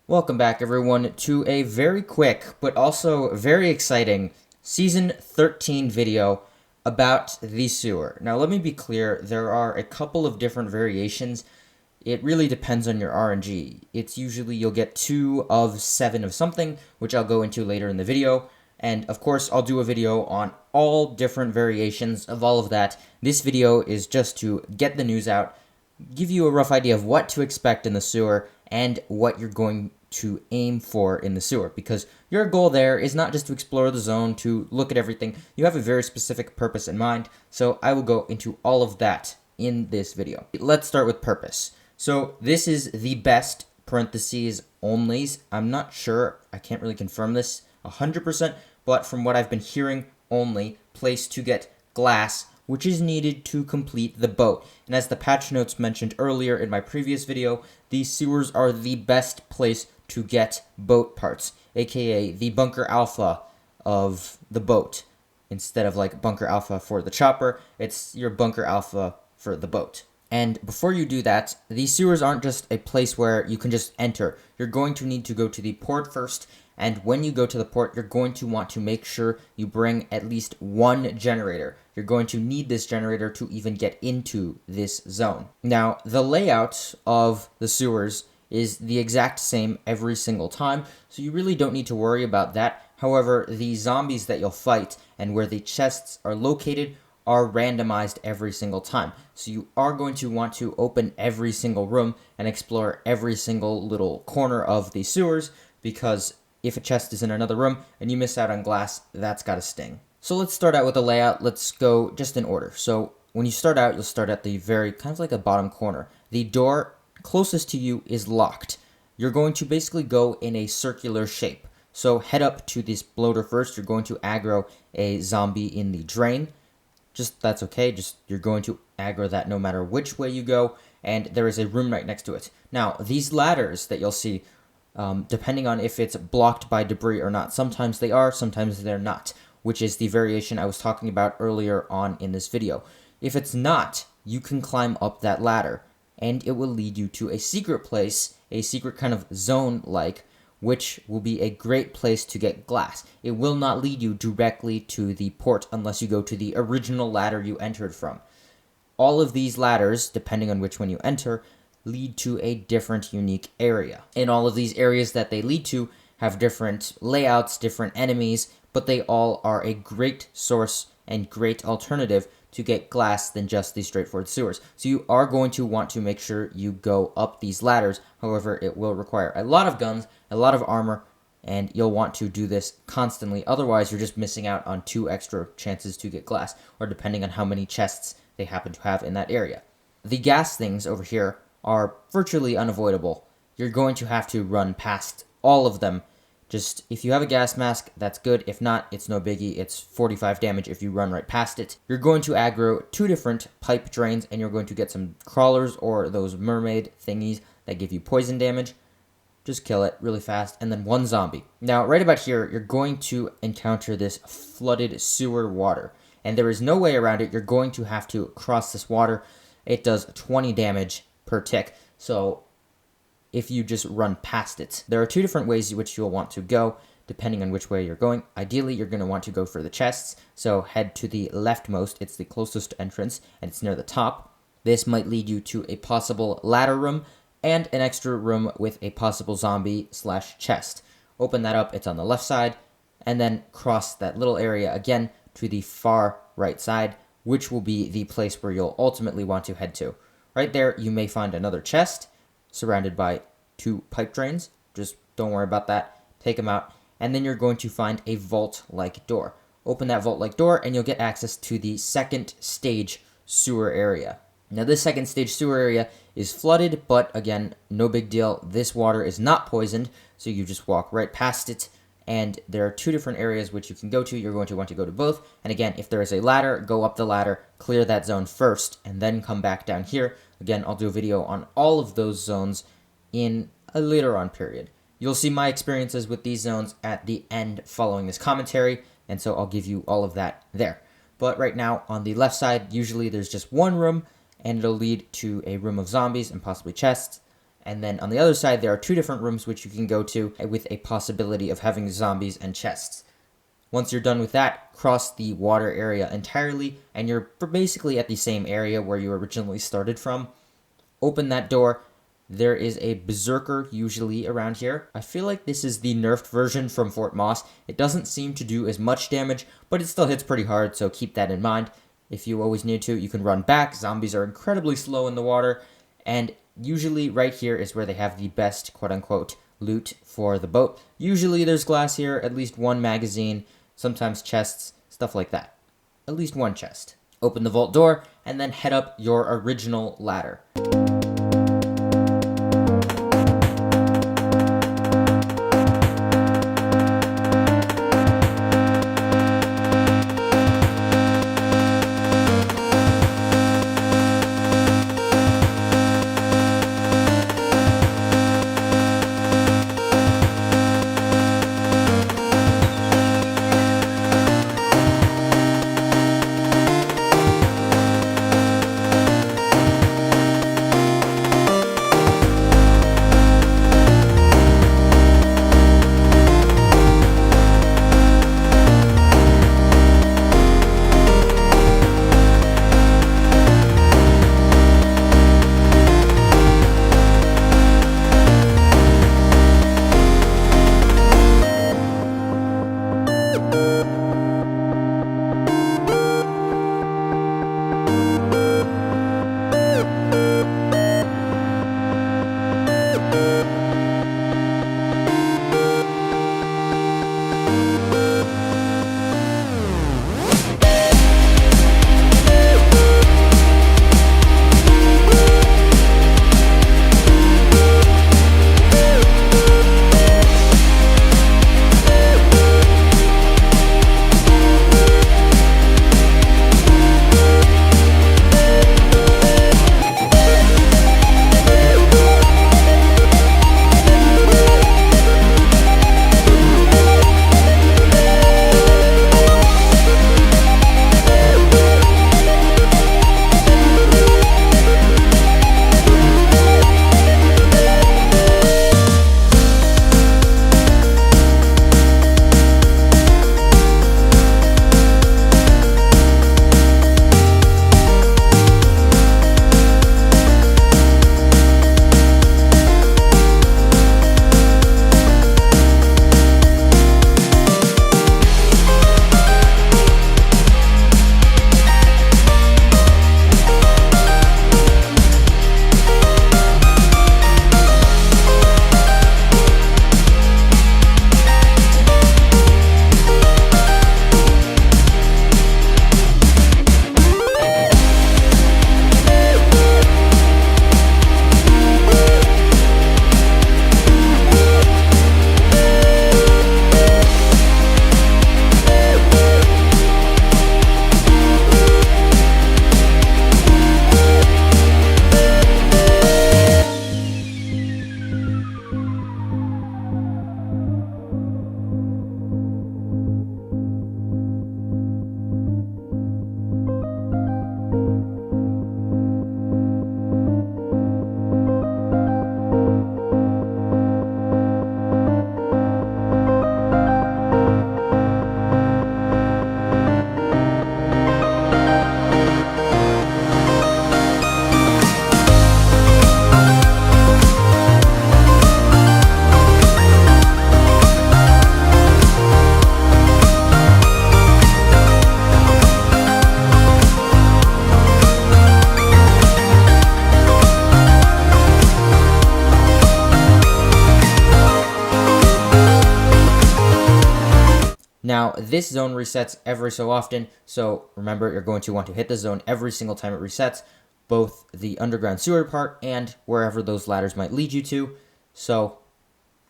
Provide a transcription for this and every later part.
Welcome back, everyone, to a very quick but also very exciting Season 13 video about the sewer. Now, let me be clear, there are a couple of different variations. It really depends on your RNG. It's usually you'll get 2 of 7 of something, which I'll go into later in the video. And, of course, I'll do a video on all different variations of all of that. This video is just to get the news out, give you a rough idea of what to expect in the sewer, and what you're going to aim for in the sewer, because your goal there is not just to explore the zone, to look at everything. You have a very specific purpose in mind, so I will go into all of that in this video. Let's start with purpose. So this is the best parentheses onlys. I'm not sure, I can't really confirm this 100%, but from what I've been hearing, only place to get glass, which is needed to complete the boat. And as the patch notes mentioned earlier in my previous video, these sewers are the best place to get boat parts, aka the bunker alpha of the boat. Instead of like bunker alpha for the chopper, it's your bunker alpha for the boat. And before you do that, these sewers aren't just a place where you can just enter. You're going to need to go to the port first, and when you go to the port, you're going to want to make sure you bring at least one generator. You're going to need this generator to even get into this zone. Now, the layout of the sewers is the exact same every single time, so you really don't need to worry about that. However, the zombies that you'll fight and where the chests are located are randomized every single time. So you are going to want to open every single room and explore every single little corner of the sewers, because if a chest is in another room and you miss out on glass, that's gotta sting. So let's start out with the layout. Let's go just in order. So when you start out, you'll start at the very, kind of like a bottom corner. The door closest to you is locked. You're going to basically go in a circular shape. So head up to this bloater first. You're going to aggro a zombie in the drain. That's okay, you're going to aggro that no matter which way you go, and there is a room right next to it. Now, these ladders that you'll see, depending on if it's blocked by debris or not, sometimes they are, sometimes they're not, which is the variation I was talking about earlier on in this video. If it's not, you can climb up that ladder, and it will lead you to a secret place, a secret kind of zone-like, which will be a great place to get glass. It will not lead you directly to the port unless you go to the original ladder you entered from. All of these ladders, depending on which one you enter, lead to a different unique area. And all of these areas that they lead to have different layouts, different enemies, but they all are a great source and great alternative to get glass than just the straightforward sewers. So you are going to want to make sure you go up these ladders. However, it will require a lot of guns, a lot of armor, and you'll want to do this constantly. Otherwise, you're just missing out on 2 extra chances to get glass, or depending on how many chests they happen to have in that area. The gas things over here are virtually unavoidable. You're going to have to run past all of them. Just, if you have a gas mask, that's good. If not, it's no biggie. It's 45 damage if you run right past it. You're going to aggro 2 different pipe drains, and you're going to get some crawlers or those mermaid thingies that give you poison damage. Just kill it really fast, and then 1 zombie. Now, right about here, you're going to encounter this flooded sewer water, and there is no way around it. You're going to have to cross this water. It does 20 damage per tick, so if you just run past it. There are 2 different ways which you'll want to go, depending on which way you're going. Ideally, you're going to want to go for the chests, so head to the leftmost. It's the closest entrance, and it's near the top. This might lead you to a possible ladder room, and an extra room with a possible zombie/chest. Open that up, it's on the left side, and then cross that little area again to the far right side, which will be the place where you'll ultimately want to head to. Right there, you may find another chest, surrounded by 2 pipe drains. Just don't worry about that. Take them out. And then you're going to find a vault-like door. Open that vault-like door, and you'll get access to the second stage sewer area. Now, this second stage sewer area is flooded, but again, no big deal. This water is not poisoned, so you just walk right past it. And there are 2 different areas which you can go to. You're going to want to go to both. And again, if there is a ladder, go up the ladder, clear that zone first, and then come back down here. Again, I'll do a video on all of those zones in a later on period. You'll see my experiences with these zones at the end following this commentary, and so I'll give you all of that there. But right now, on the left side, usually there's just 1 room, and it'll lead to a room of zombies and possibly chests. And then on the other side, there are 2 different rooms which you can go to with a possibility of having zombies and chests. Once you're done with that, cross the water area entirely, and you're basically at the same area where you originally started from. Open that door. There is a berserker usually around here. I feel like this is the nerfed version from Fort Moss. It doesn't seem to do as much damage, but it still hits pretty hard, so keep that in mind. If you always need to, you can run back. Zombies are incredibly slow in the water, and usually right here is where they have the best quote-unquote loot for the boat. Usually there's glass here, at least 1 magazine, sometimes chests, stuff like that. At least 1 chest. Open the vault door, and then head up your original ladder. Now, this zone resets every so often, so remember, you're going to want to hit the zone every single time it resets, both the underground sewer part and wherever those ladders might lead you to, so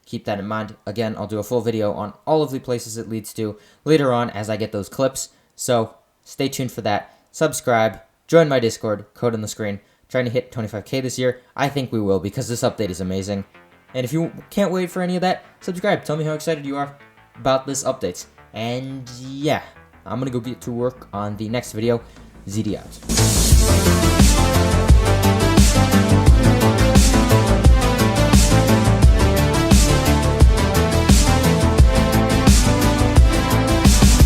keep that in mind. Again, I'll do a full video on all of the places it leads to later on as I get those clips, so stay tuned for that. Subscribe, join my Discord, code on the screen. Trying to hit 25k this year. I think we will because this update is amazing. And if you can't wait for any of that, subscribe. Tell me how excited you are about this update. And yeah, I'm gonna go get to work on the next video. ZD out.